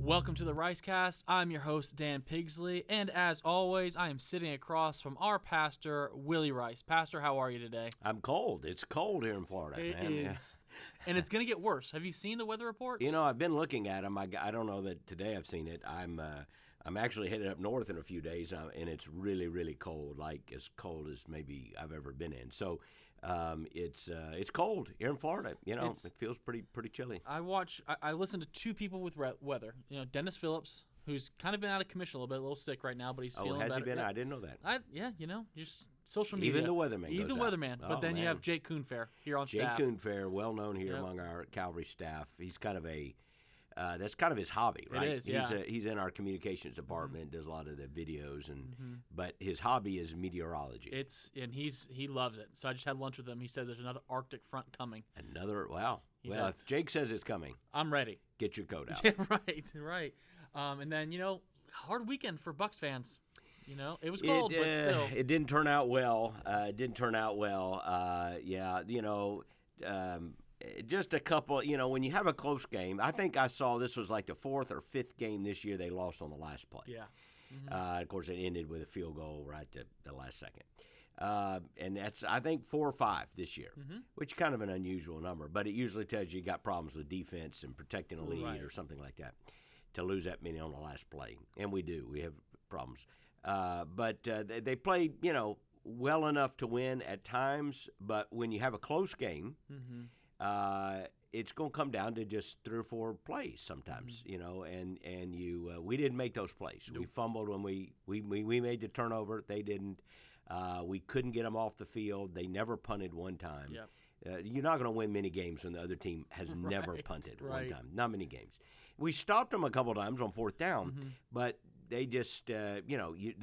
Welcome to the RIcecast. I'm your host, Dan Pigsley, and as always, I am sitting across from our pastor, Willie Rice. Pastor, how are you today? I'm cold. It's cold here in Florida, It man. is, Yeah. and it's going to get worse. Have you seen the weather reports? You know, I've been looking at them. I don't know that today I've seen it. I'm actually headed up north in a few days, and it's really, really cold, like as cold as maybe I've ever been in. So it's cold here in Florida. You know, it feels pretty chilly. I listen to two people with weather. You know, Dennis Phillips, who's kind of been out of commission a little sick right now, but he's feeling better. Oh, has he been? Yeah. I didn't know that. You know, just social media. Even the weatherman Even goes the out. weatherman. Oh, But then you man. have Jake Kuhnfair here on Jake staff. Kuhnfair, well known here among our Calvary staff. He's kind of that's kind of his hobby, right? It is, yeah. He's in our communications department, does a lot of the videos, but his hobby is meteorology. He loves it. So I just had lunch with him. He said there's another Arctic front coming. Wow. Well, if Jake says it's coming, I'm ready. get your coat out. Yeah, right. And then, you know, hard weekend for Bucks fans. You know, it was cold, but still. It didn't turn out well. Just a couple, when you have a close game, I think I saw this was like the fourth or fifth game this year they lost on the last play. Yeah. Of course, it ended with a field goal right at the last second. And that's, I think, 4 or 5 this year, which is kind of an unusual number. But it usually tells you got problems with defense and protecting a lead or something like that to lose that many on the last play. And we do. We have problems. But they played, well enough to win at times. But when you have a close game, it's going to come down to just 3 or 4 plays sometimes, and we didn't make those plays. Nope. We fumbled when we made the turnover. They didn't. We couldn't get them off the field. They never punted one time. Yep. You're not going to win many games when the other team has never punted one time. Not many games. We stopped them a couple of times on 4th down, but they just, there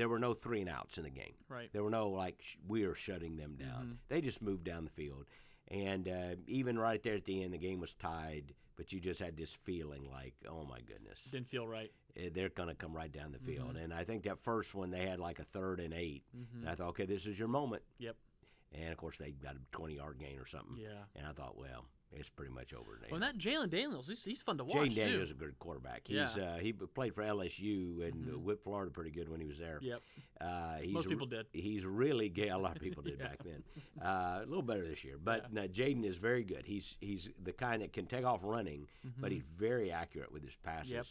were no 3 and outs in the game. Right. There were no, we are shutting them down. They just moved down the field. And even right there at the end, the game was tied, but you just had this feeling like, oh, my goodness. Didn't feel right. They're going to come right down the field. And I think that first one, they had like a 3rd and 8. And I thought, okay, this is your moment. Yep. And, of course, they got a 20-yard gain or something. Yeah. And I thought, well, it's pretty much over now. Well, and that Jalen Daniels, he's fun to watch, Jalen Daniels is a good quarterback. He played for LSU and whipped Florida pretty good when he was there. Yep. Most people did. He's really good. A lot of people did back then. A little better this year. But Jaden is very good. He's the kind that can take off running, but he's very accurate with his passes. Yep.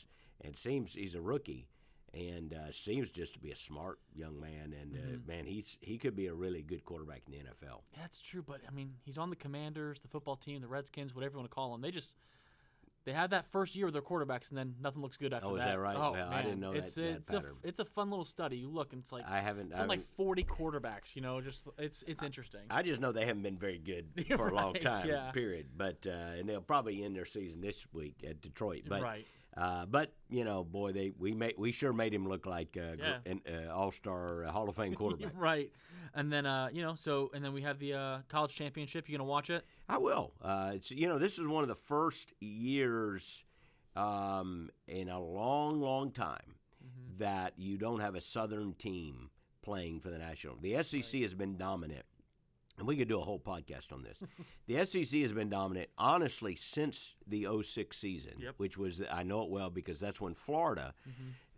And seems he's a rookie. And seems just to be a smart young man, and man, he could be a really good quarterback in the NFL. Yeah, that's true. But I mean, he's on the Commanders, the football team, the Redskins, whatever you want to call them. They had that first year with their quarterbacks, and then nothing looks good after that. Oh, is that right? Oh, well, man. I didn't know that pattern. It's a fun little study. You look, and it's like like 40 quarterbacks. Just it's interesting. I just know they haven't been very good for a long time. Yeah. Period. But and they'll probably end their season this week at Detroit. But, right. But boy, we sure made him look like an all-star Hall of Fame quarterback. Right, and then and then we have the college championship. You gonna watch it? I will. This is one of the first years in a long time that you don't have a Southern team playing for the national. The SEC has been dominant. And we could do a whole podcast on this. The SEC has been dominant, honestly, since the 06 season, which was, I know it well because that's when Florida,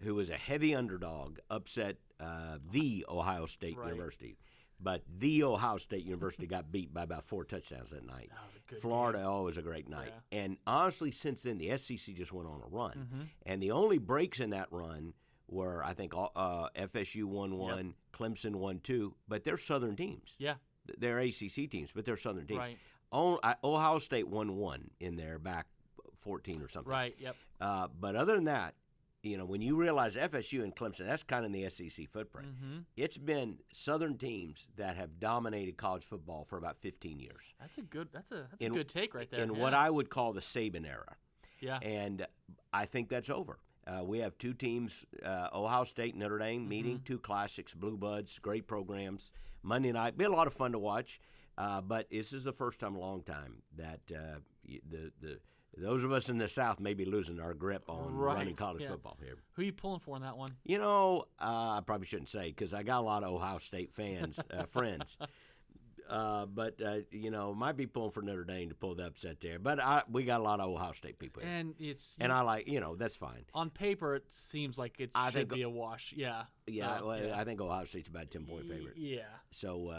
who was a heavy underdog, upset the Ohio State University. But the Ohio State University got beat by about 4 touchdowns that night. That was a good Florida, game. was a great night. Yeah. And honestly, since then, the SEC just went on a run. And the only breaks in that run were, I think, FSU won 1, Clemson won 2, but they're Southern teams. Yeah. They're ACC teams, but they're Southern teams. Right. Ohio State won 1 in there back 14 or something. Right, yep. But other than that, when you realize FSU and Clemson, that's kind of in the SEC footprint. It's been Southern teams that have dominated college football for about 15 years. That's a good take right there. In what I would call the Saban era. Yeah. And I think that's over. We have 2 teams, Ohio State and Notre Dame, meeting, 2 classics, Blue Buds, great programs. Monday night, be a lot of fun to watch. But this is the first time in a long time that those of us in the South may be losing our grip on running college football here. Who are you pulling for in that one? I probably shouldn't say because I got a lot of Ohio State fans, friends. but might be pulling for Notre Dame to pull the upset there. But we got a lot of Ohio State people here. And I like, that's fine. On paper, it seems like it should be a wash. Yeah. Yeah, So, I think Ohio State's about a 10-point favorite. Yeah. So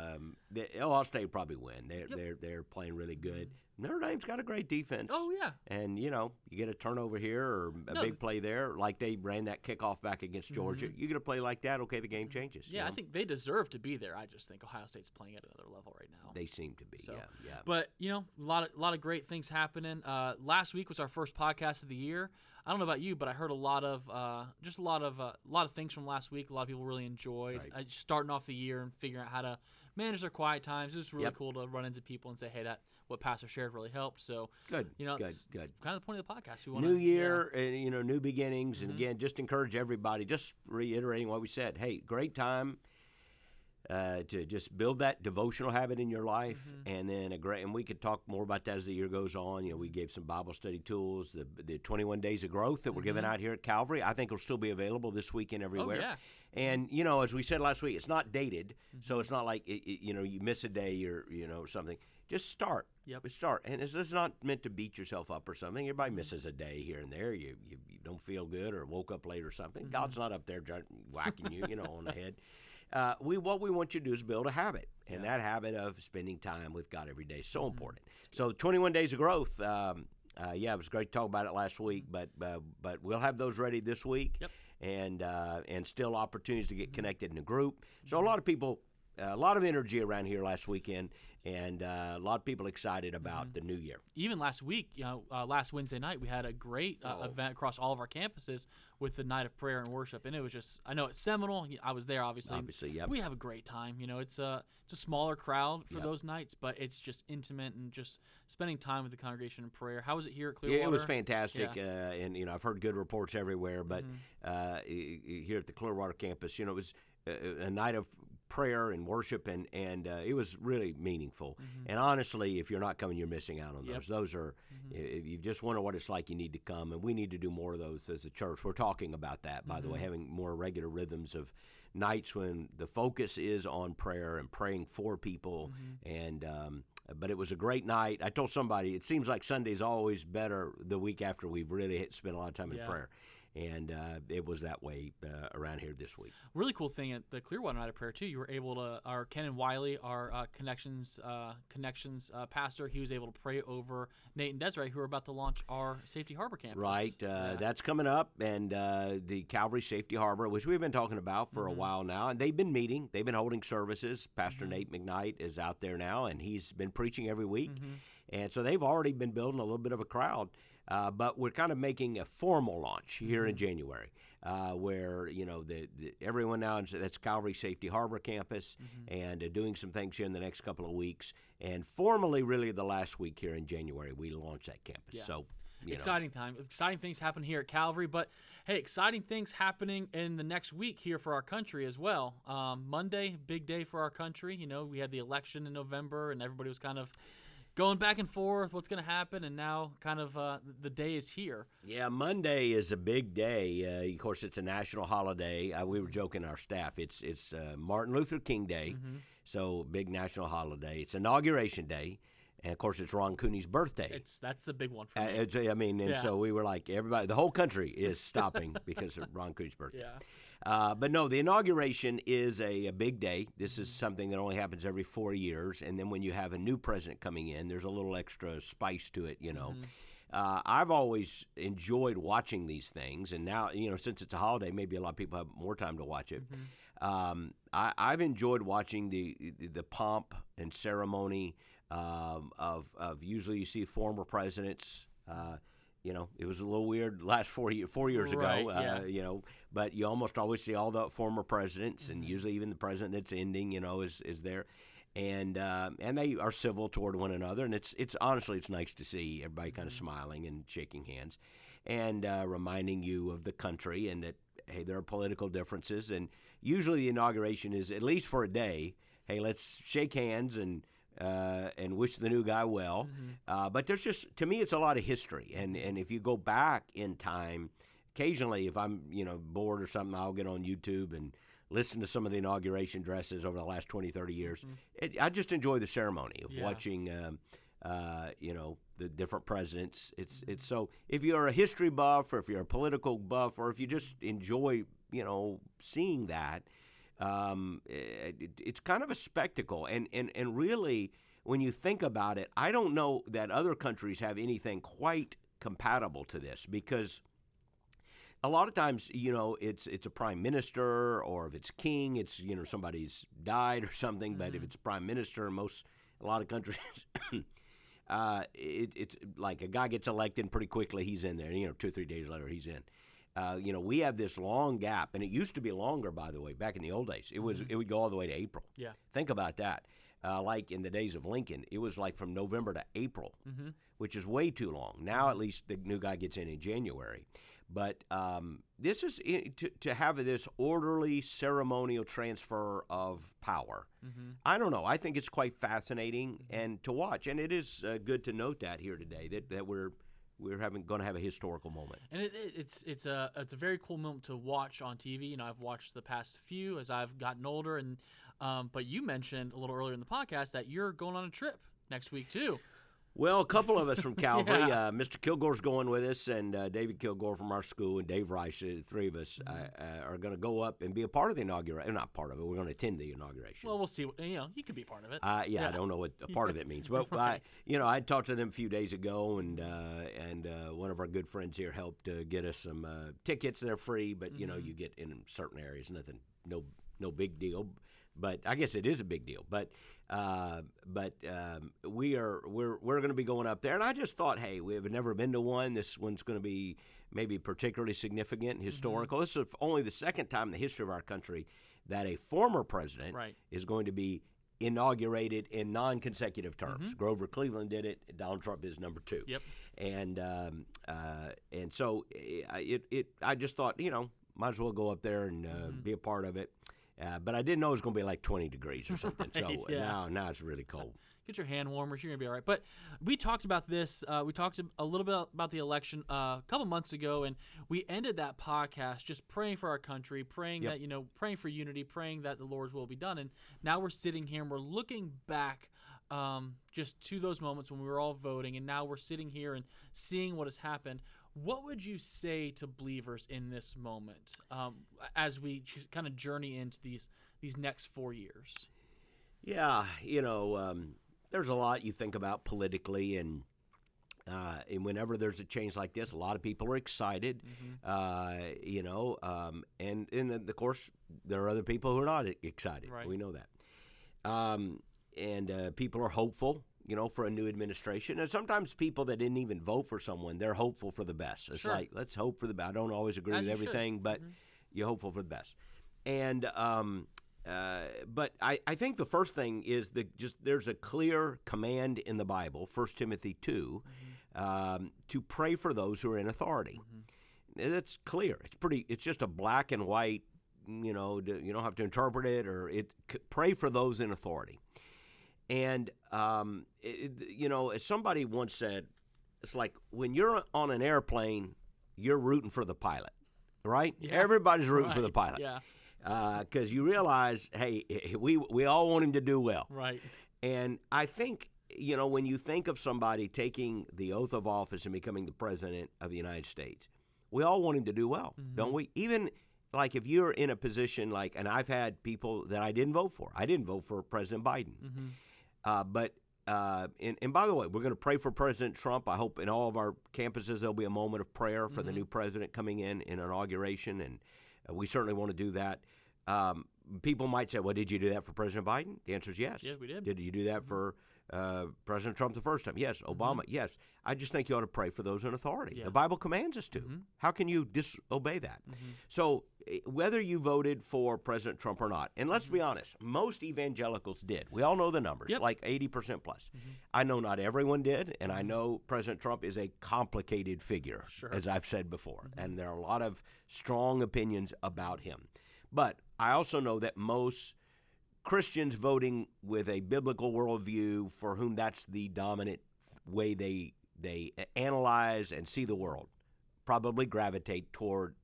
Ohio State will probably win. They're playing really good. Notre Dame's got a great defense. Oh, yeah. And, you get a turnover here or a big play there, like they ran that kickoff back against Georgia. You get a play like that, okay, the game changes. Yeah, I think they deserve to be there. I just think Ohio State's playing at another level right now. They seem to be, yeah. But, a lot of great things happening. Last week was our first podcast of the year. I don't know about you, but I heard a lot of things from last week. A lot of people really enjoyed starting off the year and figuring out how to manage their quiet times. It was really cool to run into people and say, hey, that what Pastor shared really helped. So good. Good. Kind of the point of the podcast. We want new year, new beginnings, and again, just encourage everybody. Just reiterating what we said. Hey, great time to just build that devotional habit in your life, and then and we could talk more about that as the year goes on. We gave some Bible study tools, the 21 days of growth that we're giving out here at Calvary. I think will still be available this weekend everywhere. Oh, yeah. And as we said last week, it's not dated, so it's not like you miss a day or something. Just start. Yep. Start. And this is not meant to beat yourself up or something. Everybody misses a day here and there. You don't feel good or woke up late or something. God's not up there whacking you, on the head. What we want you to do is build a habit, and that habit of spending time with God every day is so important. So 21 days of growth, it was great to talk about it last week, but we'll have those ready this week, and still opportunities to get connected in a group. So a lot of people, a lot of energy around here last weekend, and a lot of people excited about the new year. Even last week, last Wednesday night, we had a great event across all of our campuses with the night of prayer and worship, and it was just, I know it's seminal. I was there, obviously. Yep. We have a great time. It's a smaller crowd for those nights, but it's just intimate and just spending time with the congregation in prayer. How was it here at Clearwater? Yeah, it was fantastic, and I've heard good reports everywhere, but here at the Clearwater campus, it was a night of prayer and worship, and it was really meaningful. And honestly, if you're not coming, you're missing out on those. Those are, if you just wonder what it's like, you need to come, and we need to do more of those as a church. We're talking about that, by the way, having more regular rhythms of nights when the focus is on prayer and praying for people. But it was a great night. I told somebody, it seems like Sunday's always better the week after we've really spent a lot of time in prayer. And it was that way around here this week. Really cool thing at the Clearwater Night of Prayer, too, you were able to, our Ken Wiley, our Connections pastor, he was able to pray over Nate and Desiree, who are about to launch our Safety Harbor campus. Right. That's coming up, and the Calvary Safety Harbor, which we've been talking about for a while now, and they've been meeting. They've been holding services. Pastor Nate McKnight is out there now, and he's been preaching every week. And so they've already been building a little bit of a crowd. But we're kind of making a formal launch here in January, where everyone now that's Calvary Safety Harbor campus, and doing some things here in the next couple of weeks, and formally, really the last week here in January, we launch that campus. Yeah. So exciting time, exciting things happen here at Calvary. But hey, exciting things happening in the next week here for our country as well. Monday, big day for our country. We had the election in November, and everybody was kind of going back and forth, what's going to happen, and now kind of the day is here. Yeah, Monday is a big day. Of course, it's a national holiday. We were joking our staff. It's Martin Luther King Day, so big national holiday. It's Inauguration Day, and of course, it's Ron Cooney's birthday. That's the big one for me. So we were like, everybody, the whole country is stopping because of Ron Cooney's birthday. Yeah. But no, the inauguration is a big day. This is something that only happens every 4 years. And then when you have a new president coming in, there's a little extra spice to it, I've always enjoyed watching these things. And now, since it's a holiday, maybe a lot of people have more time to watch it. I've enjoyed watching the pomp and ceremony of usually you see former presidents. It was a little weird last 4 years ago, but you almost always see all the former presidents, and usually even the president that's ending, is there, and they are civil toward one another, and it's honestly it's nice to see everybody kind of smiling and shaking hands, and reminding you of the country, and that hey, there are political differences, and usually the inauguration is at least for a day. Hey, let's shake hands and wish the new guy well. But there's just, to me, it's a lot of history. And if you go back in time, occasionally if I'm, bored or something, I'll get on YouTube and listened to some of the inauguration addresses over the last 20, 30 years. I just enjoy the ceremony of watching, the different presidents. It's so if you're a history buff or if you're a political buff or if you just enjoy, seeing that, it's kind of a spectacle. And really, when you think about it, I don't know that other countries have anything quite compatible to this because a lot of times, it's a prime minister or if it's king, it's, somebody's died or something. But if it's a prime minister, a lot of countries, it's like a guy gets elected and pretty quickly he's in there. 2 or 3 days later he's in. We have this long gap, and it used to be longer, by the way, back in the old days. It would go all the way to April. Yeah. Think about that. Like in the days of Lincoln, it was like from November to April, which is way too long. Now at least the new guy gets in January. But this is to have this orderly ceremonial transfer of power. I don't know. I think it's quite fascinating and to watch, and it is good to note that here today that we're going to have a historical moment. And it's a very cool moment to watch on TV. I've watched the past few as I've gotten older, and but you mentioned a little earlier in the podcast that you're going on a trip next week too. Well, a couple of us from Calvary. Mr. Kilgore's going with us, and David Kilgore from our school, and Dave Rice, the three of us, are going to go up and be a part of the inauguration. Not part of it. We're going to attend the inauguration. Well, we'll see. You could be part of it. I don't know what a part of it means. But, right. I talked to them a few days ago, and one of our good friends here helped get us some tickets. They're free, but, you get in certain areas. Nothing, no big deal. But I guess it is a big deal. But we're going to be going up there, and I just thought, hey, we have never been to one. This one's going to be maybe particularly significant and historical. This is only the second time in the history of our country that a former president is going to be inaugurated in non-consecutive terms. Grover Cleveland did it. Donald Trump is number 2. Yep. And so I just thought, might as well go up there and be a part of it. But I didn't know it was going to be like 20 degrees or something. Right, so now it's really cold. Get your hand warmers. You're going to be all right. But we talked about this. We talked a little bit about the election a couple months ago, and we ended that podcast just praying for our country, praying that, praying for unity, praying that the Lord's will be done. And now we're sitting here and we're looking back just to those moments when we were all voting, and now we're sitting here and seeing what has happened. What would you say to believers in this moment as we kind of journey into these next 4 years? Yeah, there's a lot you think about politically, and whenever there's a change like this, a lot of people are excited, and of course, there are other people who are not excited. Right. We know that. And people are hopeful, for a new administration. And sometimes people that didn't even vote for someone, they're hopeful for the best. It's like, let's hope for the best. I don't always agree with everything, but you're hopeful for the best. And but I think the first thing is there's a clear command in the Bible, 1 Timothy 2, to pray for those who are in authority. That's clear. It's just a black and white, you don't have to interpret it, pray for those in authority. And, as somebody once said, it's like when you're on an airplane, you're rooting for the pilot, right? Yeah. Everybody's rooting for the pilot. Yeah. Because you realize, hey, we all want him to do well. Right. And I think, when you think of somebody taking the oath of office and becoming the president of the United States, we all want him to do well, don't we? Even like if you're in a position and I've had people that I didn't vote for. I didn't vote for President Biden. But by the way, we're going to pray for President Trump. I hope in all of our campuses there'll be a moment of prayer for the new president coming in inauguration, and we certainly want to do that. People might say, well, did you do that for President Biden? The answer is yes. Yes, we did. Did you do that for President Trump the first time? Yes. Obama? Yes. I just think you ought to pray for those in authority. Yeah. The Bible commands us to. How can you disobey that? So whether you voted for President Trump or not, and let's be honest, most evangelicals did. We all know the numbers, like 80% plus. I know not everyone did, and I know President Trump is a complicated figure, as I've said before, and there are a lot of strong opinions about him. But I also know that most Christians voting with a biblical worldview, for whom that's the dominant way they analyze and see the world, probably gravitate toward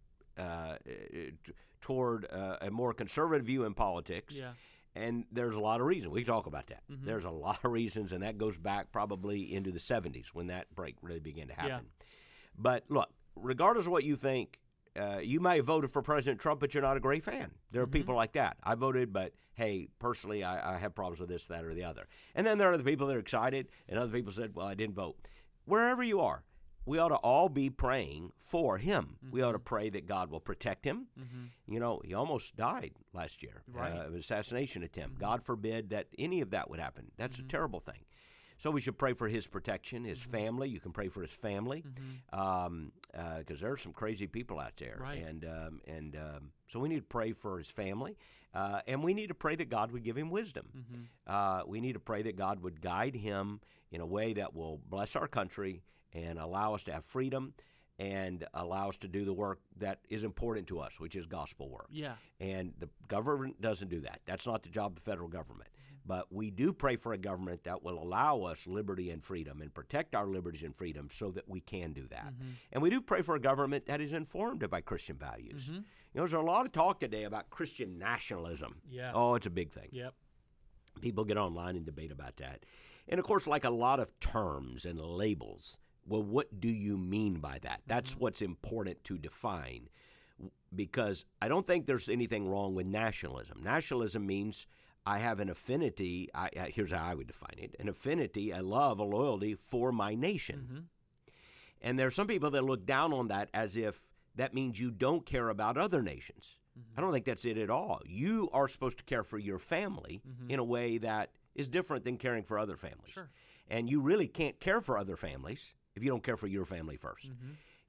toward a more conservative view in politics. Yeah. And there's a lot of reasons. We can talk about that. Mm-hmm. There's a lot of reasons, and that goes back probably into the 70s when that break really began to happen. Yeah. But look, regardless of what you think, you may have voted for President Trump, but you're not a great fan. There are people like that. I voted, but hey, personally, I have problems with this, that, or the other. And then there are the people that are excited, and other people said, well, I didn't vote. Wherever you are, we ought to all be praying for him. We ought to pray that God will protect him. You know, he almost died last year, an assassination attempt. God forbid that any of that would happen. That's a terrible thing. So we should pray for his protection, his family. You can pray for his family because there are some crazy people out there. Right. And so we need to pray for his family. And we need to pray that God would give him wisdom. We need to pray that God would guide him in a way that will bless our country and allow us to have freedom and allow us to do the work that is important to us, which is gospel work. Yeah. And the government doesn't do that. That's not the job of the federal government. But we do pray for a government that will allow us liberty and freedom and protect our liberties and freedom so that we can do that. And we do pray for a government that is informed by Christian values. You know, there's a lot of talk today about Christian nationalism. Yeah. Oh, it's a big thing. Yep. People get online and debate about that. And, of course, like a lot of terms and labels, well, what do you mean by that? That's what's important to define, because I don't think there's anything wrong with nationalism. Nationalism means I have an affinity. Here's how I would define it: an affinity, a love, a loyalty for my nation. And there are some people that look down on that as if that means you don't care about other nations. I don't think that's it at all. You are supposed to care for your family in a way that is different than caring for other families. Sure. And you really can't care for other families if you don't care for your family first.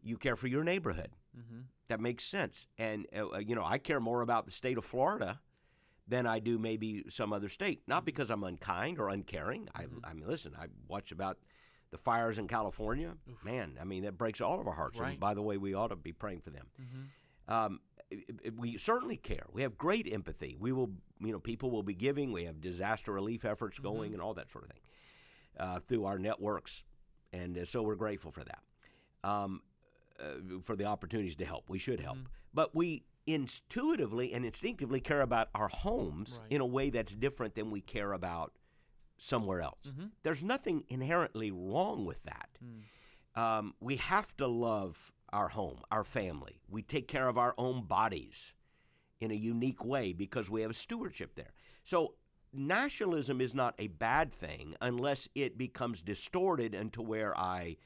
You care for your neighborhood. That makes sense. And, you know, I care more about the state of Florida than I do maybe some other state. Not because I'm unkind or uncaring. I mean, listen, I watch about the fires in California. Man, I mean, that breaks all of our hearts. Right. And by the way, we ought to be praying for them. We certainly care. We have great empathy. We will, you know, people will be giving. We have disaster relief efforts going and all that sort of thing through our networks. And so we're grateful for that, for the opportunities to help. We should help. But we intuitively and instinctively care about our homes in a way that's different than we care about somewhere else. There's nothing inherently wrong with that. We have to love our home, our family. We take care of our own bodies in a unique way because we have a stewardship there. So nationalism is not a bad thing unless it becomes distorted into where I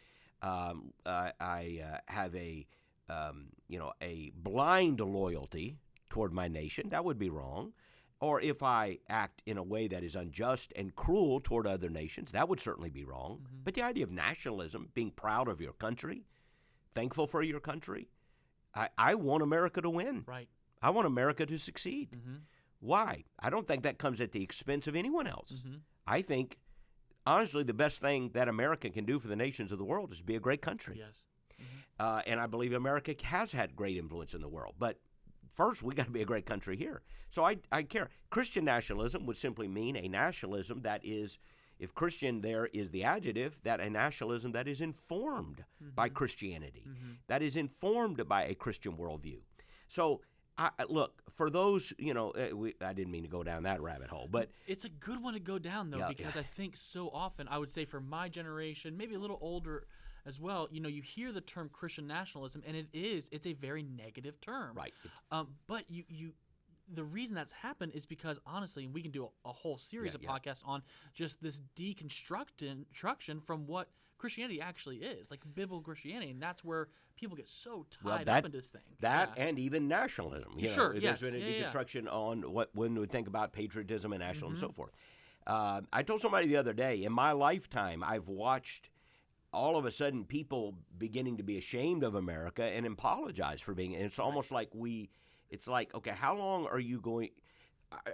have a a blind loyalty toward my nation. That would be wrong. Or if I act in a way that is unjust and cruel toward other nations, that would certainly be wrong. But the idea of nationalism, being proud of your country, thankful for your country, I want America to win. Right. I want America to succeed. Why? I don't think that comes at the expense of anyone else. I think, honestly, the best thing that America can do for the nations of the world is be a great country. Yes. And I believe America has had great influence in the world. But first, we got to be a great country here. So I care. Christian nationalism would simply mean a nationalism that is, if Christian there is the adjective, that a nationalism that is informed by Christianity, that is informed by a Christian worldview. So, look, for those, you know, I didn't mean to go down that rabbit hole, but it's a good one to go down, though, because I think so often, I would say for my generation, maybe a little older as well, you know, you hear the term Christian nationalism, and it's a very negative term. Right. But the reason that's happened is because, honestly, and we can do a whole series of podcasts on just this deconstruction from what Christianity actually is, like biblical Christianity, and that's where people get so tied up in this thing. And even nationalism. You know, there's been a deconstruction on when we think about patriotism and nationalism and so forth. I told somebody the other day, in my lifetime, I've watched all of a sudden people beginning to be ashamed of America and apologize for being. And it's almost like it's like, okay, how long are you going?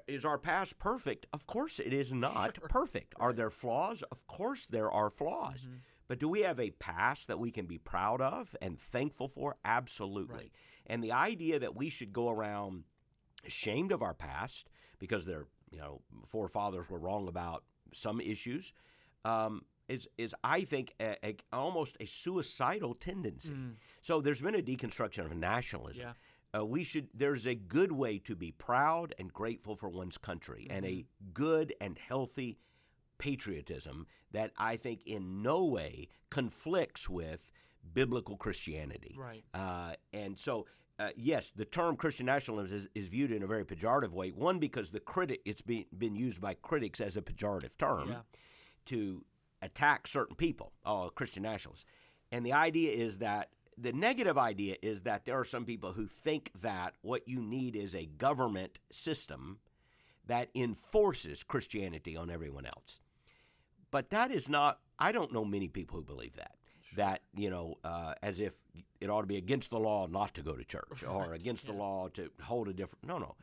Is our past perfect? Of course it is not perfect. Are there flaws? Of course there are flaws. But do we have a past that we can be proud of and thankful for? Absolutely. Right. And the idea that we should go around ashamed of our past because their forefathers were wrong about some issues is I think almost a suicidal tendency. So there's been a deconstruction of nationalism. there's a good way to be proud and grateful for one's country, and a good and healthy patriotism that I think in no way conflicts with biblical Christianity. Right. And so, yes, the term Christian nationalism is viewed in a very pejorative way. One, because it's been used by critics as a pejorative term to attack certain people, Christian nationalists. And the idea is that the negative idea is that there are some people who think that what you need is a government system that enforces Christianity on everyone else. But that is not, I don't know many people who believe that. Sure. That, as if it ought to be against the law not to go to church or against the law to hold a different, no. Mm-hmm.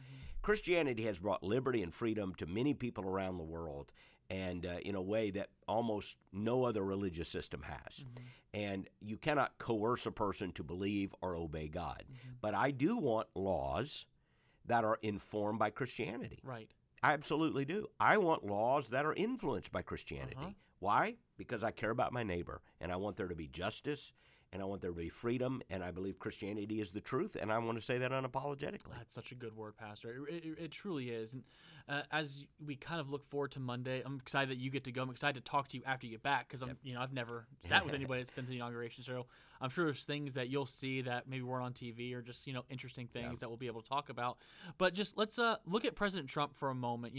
Christianity has brought liberty and freedom to many people around the world, and in a way that almost no other religious system has. Mm-hmm. And you cannot coerce a person to believe or obey God. Mm-hmm. But I do want laws that are informed by Christianity. Right. I absolutely do. I want laws that are influenced by Christianity. Uh-huh. Why? Because I care about my neighbor, and I want there to be justice, and I want there to be freedom, and I believe Christianity is the truth, and I want to say that unapologetically. That's such a good word, Pastor. It truly is. And as we kind of look forward to Monday, I'm excited that you get to go. I'm excited to talk to you after you get back because I've never sat with anybody that's been to the inauguration. So I'm sure there's things that you'll see that maybe weren't on TV or just interesting things that we'll be able to talk about. But just let's look at President Trump for a moment.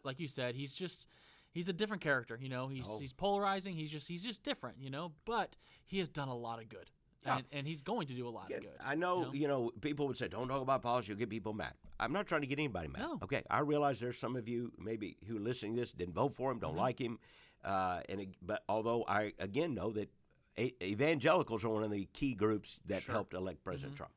Like you said, he's a different character. He's polarizing. He's just different. But he has done a lot of good. Yeah. And he's going to do a lot of good. I know, people would say, don't talk about politics, you'll get people mad. I'm not trying to get anybody mad. No. Okay, I realize there's some of you maybe who are listening to this didn't vote for him, don't like him. But although I, again, know that evangelicals are one of the key groups that helped elect President Trump.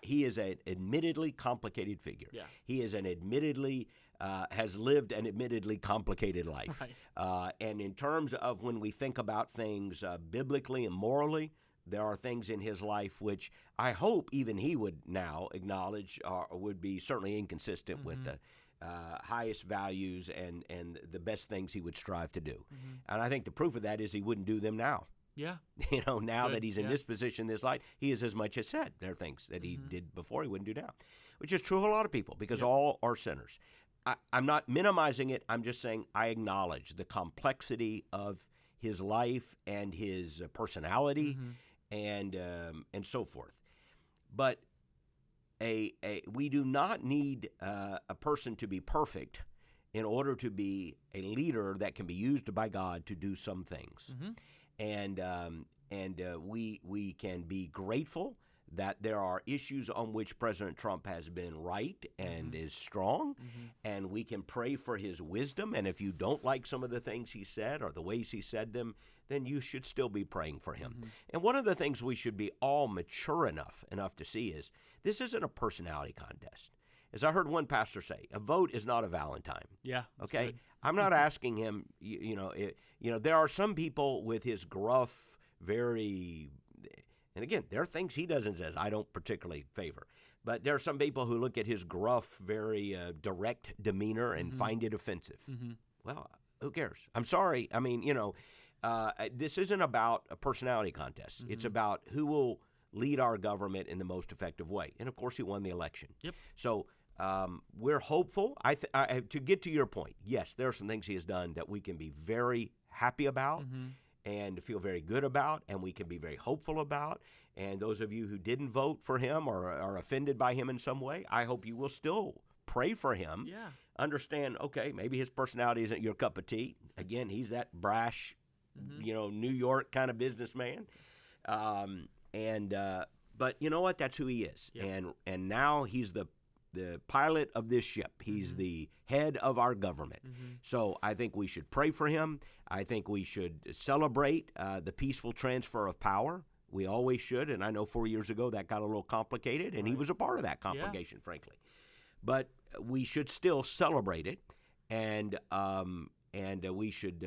He is an admittedly complicated figure. Yeah. He is an admittedly has lived an admittedly complicated life. Right. And in terms of when we think about things biblically and morally, there are things in his life which I hope even he would now acknowledge would be certainly inconsistent with the highest values and the best things he would strive to do. Mm-hmm. And I think the proof of that is he wouldn't do them now. Yeah. Now that he's in this position, this light, he has as much as said there are things that he did before he wouldn't do now, which is true of a lot of people because all are sinners. I'm not minimizing it. I'm just saying I acknowledge the complexity of his life and his personality and so forth. But we do not need a person to be perfect in order to be a leader that can be used by God to do some things. Mm-hmm. And we can be grateful that there are issues on which President Trump has been right and is strong, and we can pray for his wisdom. And if you don't like some of the things he said or the ways he said them, then you should still be praying for him. And one of the things we should be all mature enough to see is this isn't a personality contest. As I heard one pastor say, a vote is not a Valentine. Yeah. Okay. Good. I'm not asking him. There are some people with his gruff, very, and again, there are things he does and says I don't particularly favor. But there are some people who look at his gruff, very direct demeanor and find it offensive. Well, who cares? I'm sorry. I mean, this isn't about a personality contest. It's about who will lead our government in the most effective way. And, of course, he won the election. Yep. So we're hopeful. To get to your point, yes, there are some things he has done that we can be very happy about and feel very good about, and we can be very hopeful about. And those of you who didn't vote for him or are offended by him in some way, I hope you will still pray for him. Yeah. Understand, okay, maybe his personality isn't your cup of tea. Again, he's that brash, New York kind of businessman. But you know what? That's who he is. Yep. And now he's the pilot of this ship. He's the head of our government. So I think we should pray for him. I think we should celebrate the peaceful transfer of power. We always should. And I know 4 years ago that got a little complicated, and he was a part of that complication, frankly. But we should still celebrate it, and we should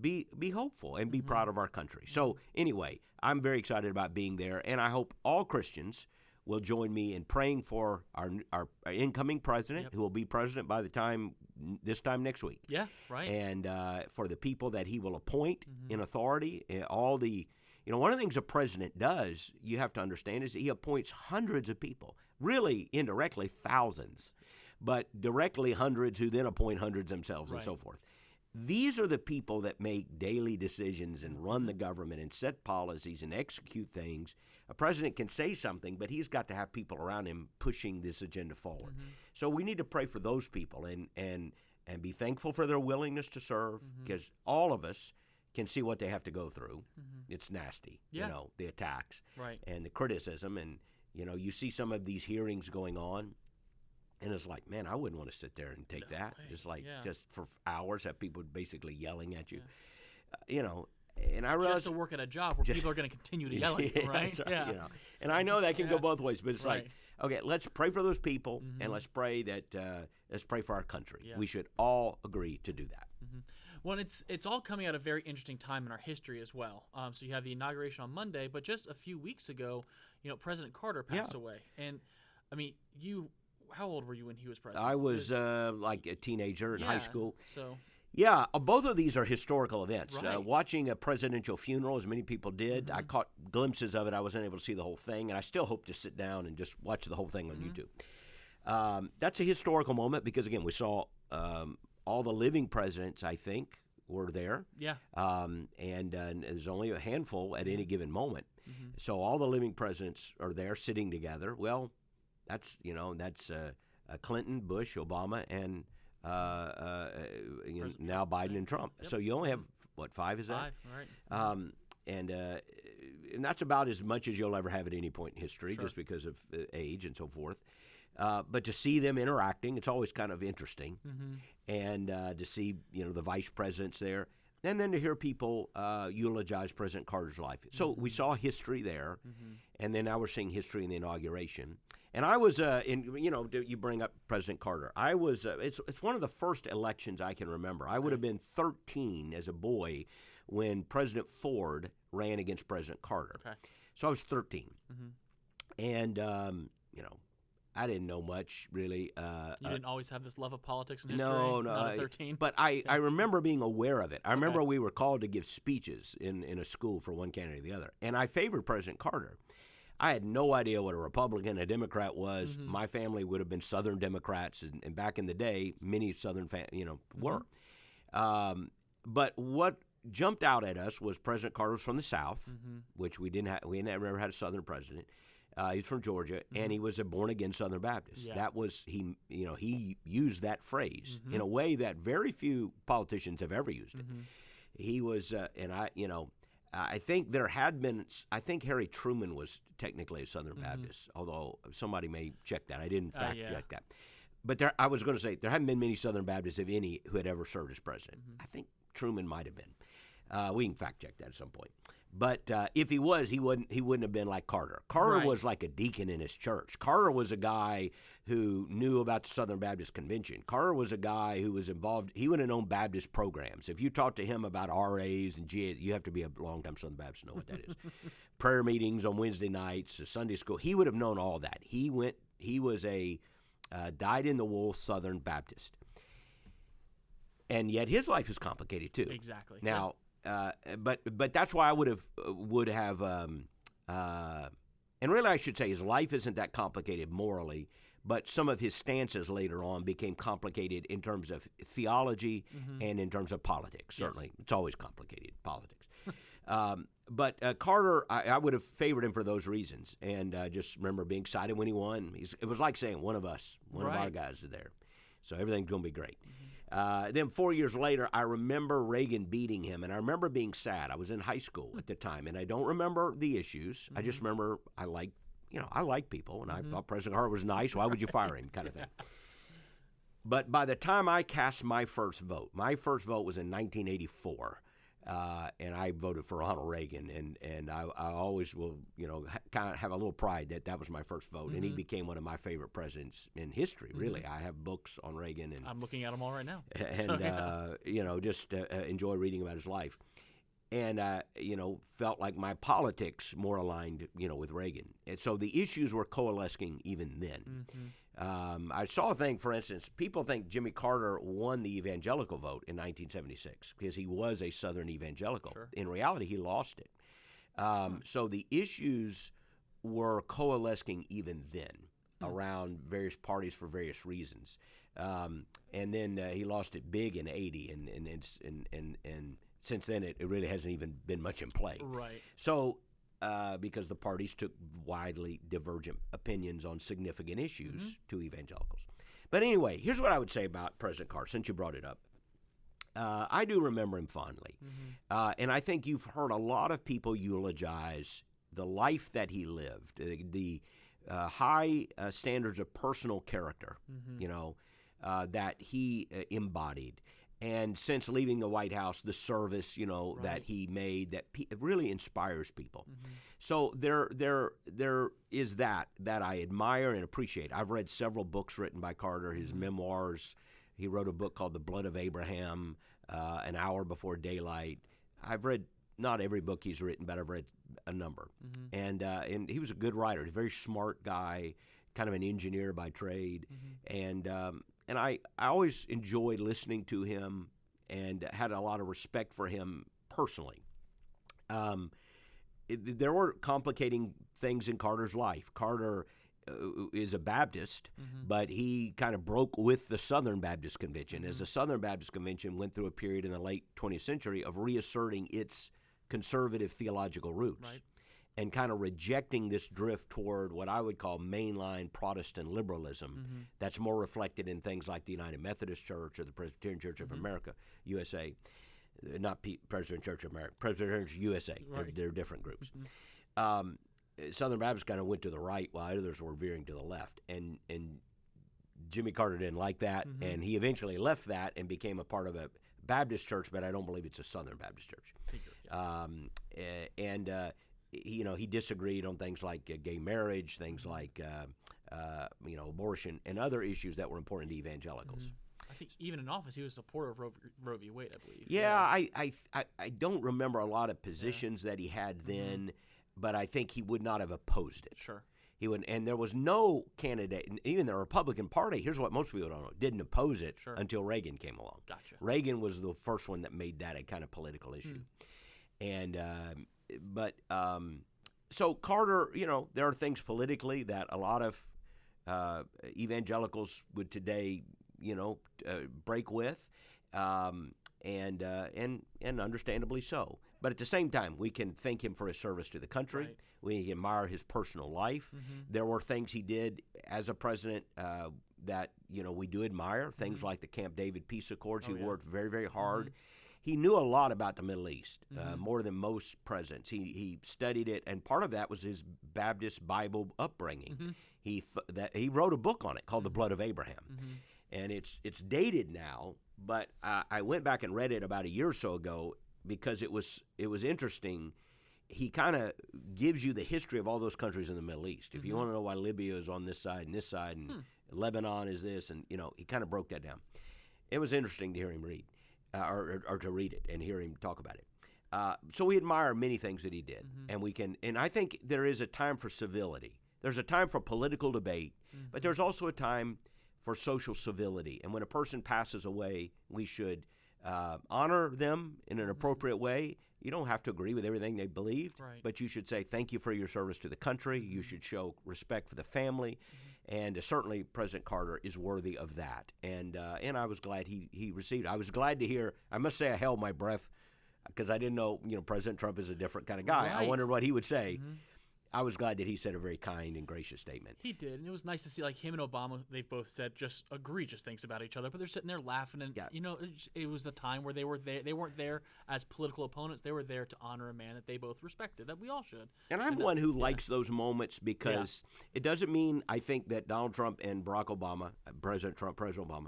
be hopeful and be proud of our country. So anyway, I'm very excited about being there, and I hope all Christians will join me in praying for our incoming president, who will be president by this time next week. Yeah, right. And for the people that he will appoint in authority, all the one of the things a president does, you have to understand, is he appoints hundreds of people, really indirectly thousands, but directly hundreds who then appoint hundreds themselves and so forth. These are the people that make daily decisions and run the government and set policies and execute things. A president can say something, but he's got to have people around him pushing this agenda forward. So we need to pray for those people and be thankful for their willingness to serve, because all of us can see what they have to go through. It's nasty, the attacks and the criticism. And, you see some of these hearings going on, and it's like, man, I wouldn't want to sit there and take that. It's like just for hours have people basically yelling at you, And I realize just to work at a job where people are going to continue to yell at you, right? And I know that can go both ways, but it's like, okay, let's pray for those people, and let's pray for our country. We should all agree to do that. Well, it's all coming at a very interesting time in our history as well. So you have the inauguration on Monday, but just a few weeks ago, President Carter passed away. And I mean, how old were you when he was president? I was like a teenager in high school. So. Yeah, both of these are historical events. Right. Watching a presidential funeral, as many people did, I caught glimpses of it. I wasn't able to see the whole thing, and I still hope to sit down and just watch the whole thing on YouTube. That's a historical moment because, again, we saw all the living presidents, I think, were there. Yeah. And there's only a handful at any given moment. So all the living presidents are there sitting together. Well, that's Clinton, Bush, Obama, and now Biden and Trump. So you only have, what, 5 is that? 5, right. And that's about as much as you'll ever have at any point in history, just because of age and so forth. But to see them interacting, it's always kind of interesting. And to see, the vice presidents there. And then to hear people eulogize President Carter's life. So we saw history there, and then now we're seeing history in the inauguration. And I was, you bring up President Carter. I was, it's one of the first elections I can remember. I would have been 13 as a boy when President Ford ran against President Carter. So I was 13. And, I didn't know much, really. You didn't always have this love of politics and history? No. Not at 13? But I remember being aware of it. I remember we were called to give speeches in a school for one candidate or the other. And I favored President Carter. I had no idea what a Republican, a Democrat was. My family would have been Southern Democrats, and back in the day, many Southern were. But what jumped out at us was President Carter was from the South, which we didn't have. We never had a Southern president. He's from Georgia, and he was a born-again Southern Baptist. That was he used that phrase in a way that very few politicians have ever used it. He was, I think there had been. I think Harry Truman was technically a Southern Baptist, although somebody may check that. I didn't fact check that. But I was going to say there haven't been many Southern Baptists, if any, who had ever served as president. I think Truman might have been. We can fact check that at some point. But if he was, he wouldn't have been like Carter. Carter was like a deacon in his church. Carter was a guy who knew about the Southern Baptist Convention. Carter was a guy who was involved. He would have known Baptist programs. If you talk to him about RAs and GAs, you have to be a long-time Southern Baptist to know what that is. Prayer meetings on Wednesday nights, Sunday school. He would have known all that. He was a dyed-in-the-wool Southern Baptist. And yet his life is complicated too. Exactly. Now, but that's why I would have, and really I should say his life isn't that complicated morally, but some of his stances later on became complicated in terms of theology and in terms of politics. Certainly, it's always complicated, politics. But Carter, I would have favored him for those reasons, and just remember being excited when he won. It was like saying one of our guys is there, so everything's going to be great. Then 4 years later, I remember Reagan beating him, and I remember being sad. I was in high school at the time, and I don't remember the issues. I just remember I like people, and I thought President Carter was nice. Why would you fire him, kind of thing. But by the time I cast my first vote was in 1984, and I voted for Ronald Reagan, and I always will, kind of have a little pride that was my first vote, and he became one of my favorite presidents in history, really. I have books on Reagan. And I'm looking at them all right now. And, just enjoy reading about his life. And, felt like my politics more aligned, with Reagan. And so the issues were coalescing even then. I saw a thing, for instance, people think Jimmy Carter won the evangelical vote in 1976 because he was a Southern evangelical. In reality, he lost it. So the issues were coalescing even then around various parties for various reasons. And then he lost it big in '80, and since then it really hasn't even been much in play. Right. So because the parties took widely divergent opinions on significant issues to evangelicals. But anyway, here's what I would say about President Carter, since you brought it up. I do remember him fondly. And I think you've heard a lot of people eulogize the life that he lived, the high standards of personal character, that he embodied. And since leaving the White House, the service, that he made, that really inspires people. So there is that I admire and appreciate. I've read several books written by Carter, his memoirs. He wrote a book called The Blood of Abraham, An Hour Before Daylight. I've read not every book he's written, but I've read a number. And he was a good writer. He's a very smart guy, kind of an engineer by trade. And I always enjoyed listening to him and had a lot of respect for him personally. There were complicating things in Carter's life. Carter is a Baptist, but he kind of broke with the Southern Baptist Convention, as the Southern Baptist Convention went through a period in the late 20th century of reasserting its conservative theological roots. Right. And kind of rejecting this drift toward what I would call mainline Protestant liberalism that's more reflected in things like the United Methodist Church or the Presbyterian Church of America, USA. Not Presbyterian Church of America, Presbyterian Church USA. Right. They're different groups. Southern Baptists kind of went to the right while others were veering to the left. And Jimmy Carter didn't like that, and he eventually left that and became a part of a Baptist church, but I don't believe it's a Southern Baptist church. He disagreed on things like gay marriage, things like abortion, and other issues that were important to evangelicals. I think even in office, he was a supporter of Roe v. Wade, I believe. Yeah, I don't remember a lot of positions that he had then, but I think he would not have opposed it. Sure. He would, and there was no candidate, even the Republican Party, here's what most people don't know, didn't oppose it until Reagan came along. Gotcha. Reagan was the first one that made that a kind of political issue. And so Carter, there are things politically that a lot of evangelicals would today, break with, and understandably so. But at the same time, we can thank him for his service to the country. Right. We admire his personal life. There were things he did as a president that we do admire. Things like the Camp David Peace Accords. He worked very, very hard. He knew a lot about the Middle East, more than most presidents. He studied it, and part of that was his Baptist Bible upbringing. He wrote a book on it called The Blood of Abraham, and it's dated now. But I went back and read it about a year or so ago because it was interesting. He kind of gives you the history of all those countries in the Middle East. If you want to know why Libya is on this side, and Lebanon is this, and he kind of broke that down. It was interesting to hear him read. Or to read it and hear him talk about it. So we admire many things that he did, and I think there is a time for civility. There's a time for political debate, but there's also a time for social civility. And when a person passes away, we should honor them in an appropriate way. You don't have to agree with everything they believed, but you should say thank you for your service to the country. You should show respect for the family. And certainly President Carter is worthy of that. And I was glad he received it. I was glad to hear, I must say I held my breath because I didn't know, President Trump is a different kind of guy. Right. I wondered what he would say. I was glad that he said a very kind and gracious statement. He did, and it was nice to see, like, him and Obama, they've both said just egregious things about each other, but they're sitting there laughing, and, it was a time where they weren't there as political opponents. They were there to honor a man that they both respected, that we all should. And I'm one who likes those moments because it doesn't mean I think that Donald Trump and Barack Obama, President Obama,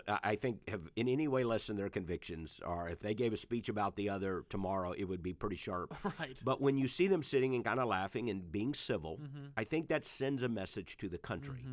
I think have in any way lessened their convictions, or if they gave a speech about the other tomorrow, it would be pretty sharp. Right. But when you see them sitting and kind of laughing and being civil, I think that sends a message to the country.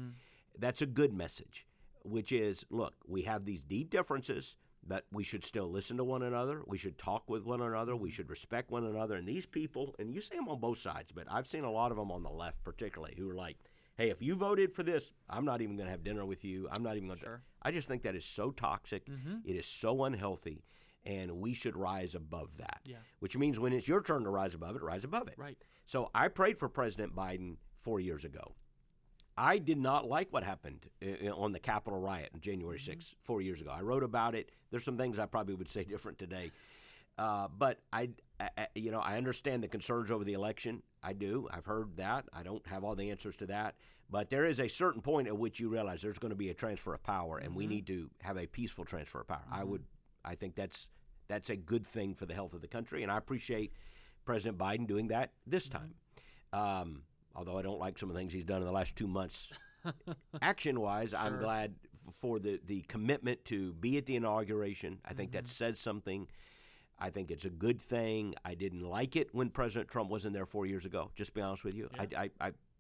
That's a good message, which is, look, we have these deep differences, but we should still listen to one another. We should talk with one another. We should respect one another. And these people, and you see them on both sides, but I've seen a lot of them on the left particularly, who are like, hey, if you voted for this, I'm not even going to have dinner with you. I'm not even going to. I just think that is so toxic. It is so unhealthy. and we should rise above that. Yeah. Which means when it's your turn to rise above it, rise above it. Right. So I prayed for President Biden 4 years ago. I did not like what happened on the Capitol riot on January 6th, 4 years ago. I wrote about it. There's some things I probably would say different today. But I understand the concerns over the election. I do. I've heard that. I don't have all the answers to that. But there is a certain point at which you realize there's going to be a transfer of power, and we need to have a peaceful transfer of power. I think that's a good thing for the health of the country, and I appreciate President Biden doing that this time. Although I don't like some of the things he's done in the last 2 months. Action-wise, sure. I'm glad for the commitment to be at the inauguration. I think that says something. I think it's a good thing. I didn't like it when President Trump wasn't there 4 years ago, just to be honest with you. Yeah.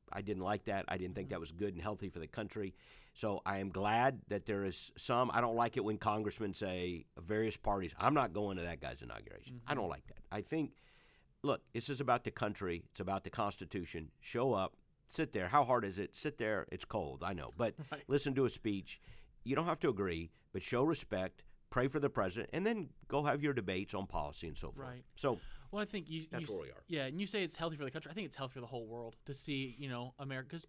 I didn't like that. I didn't think that was good and healthy for the country. So I am glad that there is some. I don't like it when congressmen say, various parties, I'm not going to that guy's inauguration. I don't like that. I think, look, this is about the country. It's about the Constitution. Show up. Sit there. How hard is it? Sit there. It's cold, I know. But listen to a speech. You don't have to agree, but show respect. Pray for the president, and then go have your debates on policy and so forth. Right. So, well, I think that's where we are. Yeah, and you say it's healthy for the country. I think it's healthy for the whole world to see, America's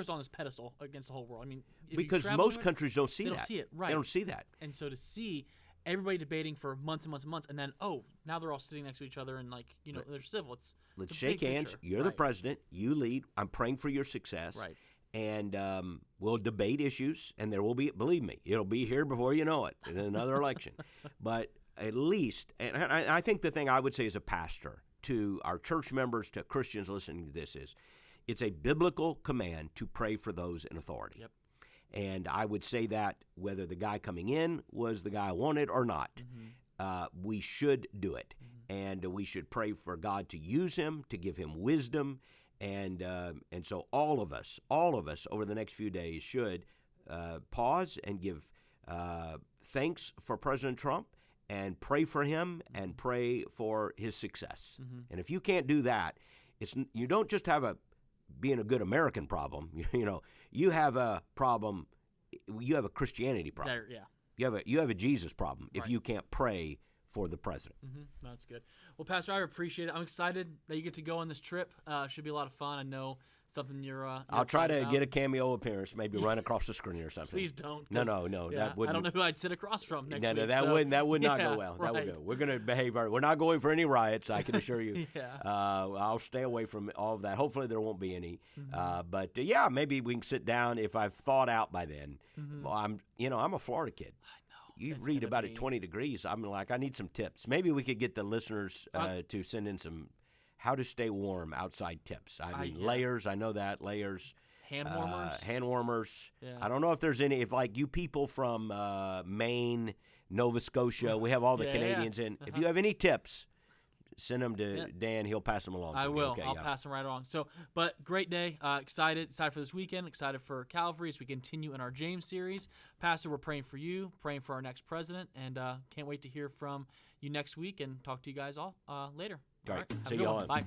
on this pedestal against the whole world. I mean, because most countries don't see that. They don't see it, right? They don't see that. And so to see everybody debating for months and months and months, and then now they're all sitting next to each other and they're civil. Let's shake hands. Picture. You're the president. You lead. I'm praying for your success. Right. And we'll debate issues, and there will be, believe me, it'll be here before you know it in another election. But at least, and I think the thing I would say as a pastor to our church members, to Christians listening to this is, it's a biblical command to pray for those in authority. Yep. And I would say that whether the guy coming in was the guy I wanted or not, we should do it. And we should pray for God to use him, to give him wisdom. And so all of us over the next few days should pause and give thanks for President Trump and pray for him and pray for his success. And if you can't do that, you don't just have being a good American problem. You have a problem. You have a Christianity problem. You have a Jesus problem if you can't pray for the president. That's good. Well, Pastor, I appreciate it. I'm excited that you get to go on this trip. Should be a lot of fun. I know something you're I'll try to get a cameo appearance, maybe run across the screen or something. Please don't. No. Yeah, that wouldn't. I don't know who I'd sit across from next week. That would not go well. That would go. We're going to behave. We're not going for any riots, I can assure you. I'll stay away from all of that. Hopefully there won't be any. But maybe we can sit down if I've thawed out by then. Well, I'm a Florida kid. You read about it 20 degrees. I'm like, I need some tips. Maybe we could get the listeners to send in some how to stay warm outside tips. I mean, layers. I know that. Layers. Hand warmers. Hand warmers. Yeah. I don't know if there's any. If like you people from Maine, Nova Scotia, we have all the Canadians in. If you have any tips, send them to Dan. He'll pass them along. I will. Okay, I'll pass them right along. So, but great day. Excited for this weekend. Excited for Calvary as we continue in our James series. Pastor, we're praying for you, praying for our next president, and can't wait to hear from you next week and talk to you guys all later. All right. Have See a good you one. all. Bye.